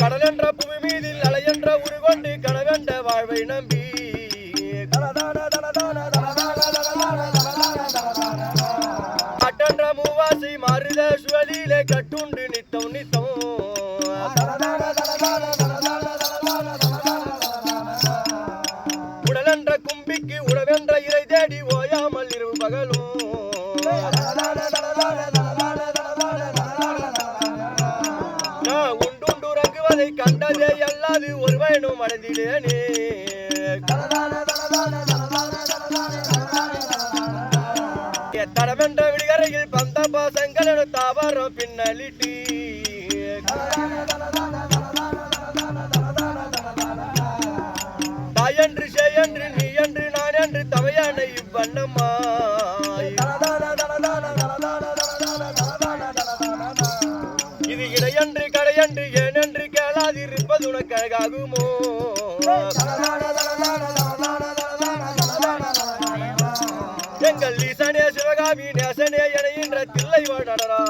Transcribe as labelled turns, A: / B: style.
A: கடலென்ற புவி மீதில் அலையென்ற உருகொண்டு கனவென்ற வாழ்வை நம்பி அட்டென்ற மூவாசி மாறுத சுவலிலே கட்டுண்டு நித்தம் நித்தம் உடலென்ற கும்பிக்கு உணவென்ற இறை தேடி ஓயாமல் இரவு பகலும் நான் உண்டுண்டு உறங்குவதை கண்டதே அல்லாது ஒருவனும் அடைந்திடேனே தடமென்ற விடுகரையில் பந்த பாசங்கள் தாவரம் பின்னலிட்டி தாயன்று செய்யன்று நீ என்று நான் என்று தவையான இவ்வண்ணம்மா இது இடையன்று கடையன்று ஏனென்று கேளாதிருப்பது உனக்கு அழகாகுமோ எங்கள் ஈசனே சிவகாமி நேசனே என தில்லை வாடரா